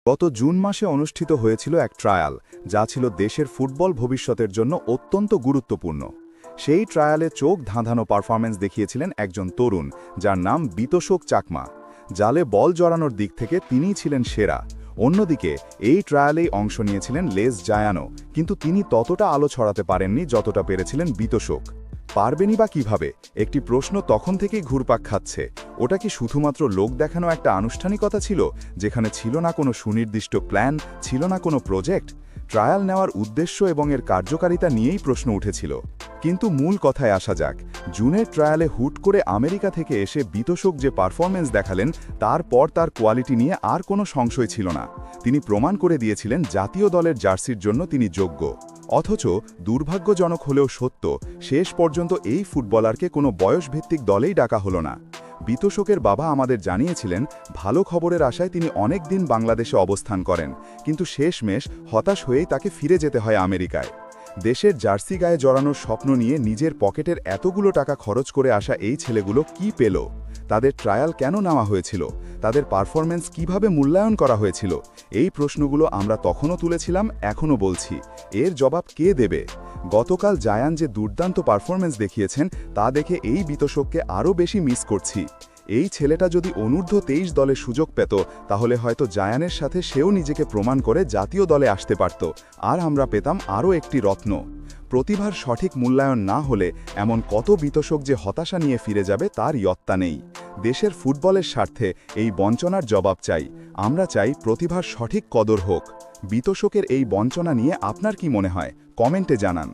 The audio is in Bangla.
গত জুন মাসে অনুষ্ঠিত হয়েছিল এক ট্রায়াল, যা ছিল দেশের ফুটবল ভবিষ্যতের জন্য অত্যন্ত গুরুত্বপূর্ণ। সেই ট্রায়ালে চোখ ধাঁধানো পারফরম্যান্স দেখিয়েছিলেন একজন তরুণ, যার নাম বিতোষক চাকমা। জালে বল জড়ানোর দিক থেকে তিনিই ছিলেন সেরা। অন্যদিকে এই ট্রায়ালেই অংশ নিয়েছিলেন লেস জায়ানো, কিন্তু তিনি ততটা আলো ছড়াতে পারেননি যতটা পেরেছিলেন বিতোষক। পারবেনই বা কিভাবে? একটি প্রশ্ন তখন থেকেই ঘুরপাক খাচ্ছে। ওটা কি শুধুমাত্র লোক দেখানো একটা আনুষ্ঠানিকতা ছিল, যেখানে ছিল না কোনো সুনির্দিষ্ট প্ল্যান, ছিল না কোনো প্রজেক্ট? ট্রায়াল নেওয়ার উদ্দেশ্য এবং এর কার্যকারিতা নিয়েই প্রশ্ন উঠেছিল। কিন্তু মূল কথায় আসা যাক। জুনের ট্রায়ালে হুট করে আমেরিকা থেকে এসে বিতোষক যে পারফরম্যান্স দেখালেন, তারপর তার কোয়ালিটি নিয়ে আর কোনো সংশয় ছিল না। তিনি প্রমাণ করে দিয়েছিলেন জাতীয় দলের জার্সির জন্য তিনি যোগ্য। অথচ দুর্ভাগ্যজনক হলেও সত্য, শেষ পর্যন্ত এই ফুটবলারকে কোনো বয়সভিত্তিক দলেই ডাকা হলো না। বিতোষকের বাবা আমাদের জানিয়েছিলেন, ভালো খবরের আশায় তিনি অনেক দিন বাংলাদেশে অবস্থান করেন, কিন্তু শেষমেশ হতাশ হয়েই তাকে ফিরে যেতে হয় আমেরিকায়। দেশের জার্সি গায়ে জড়ানোর স্বপ্ন নিয়ে নিজের পকেটের এতগুলো টাকা খরচ করে আসা এই ছেলেগুলো কি পেল? তাদের ট্রায়াল কেন নেওয়া হয়েছিল? তাদের পারফরম্যান্স কিভাবে মূল্যায়ন করা হয়েছিল? এই প্রশ্নগুলো আমরা তখনও তুলেছিলাম, এখনও বলছি। এর জবাব কে দেবে? গতকাল জায়ান যে দুর্দান্ত পারফরম্যান্স দেখিয়েছেন, তা দেখে এই বিতোষককে আরও বেশি মিস করছি। এই ছেলেটা যদি অনূর্ধ্ব 23 দলে সুযোগ পেত, তাহলে হয়তো জায়ানের সাথে সেও নিজেকে প্রমাণ করে জাতীয় দলে আসতে পারত, আর আমরা পেতাম আরও একটি রত্ন। প্রতিভার সঠিক মূল্যায়ন না হলে এমন কত বিতোষক যে হতাশা নিয়ে ফিরে যাবে, তার ইয়ত্তা নেই। দেশের ফুটবলের স্বার্থে এই বঞ্চনার জবাব চাই। আমরা চাই প্রতিভার সঠিক কদর হোক। বিতোষকের এই বঞ্চনা নিয়ে আপনার কি মনে হয়? কমেন্টে জানান।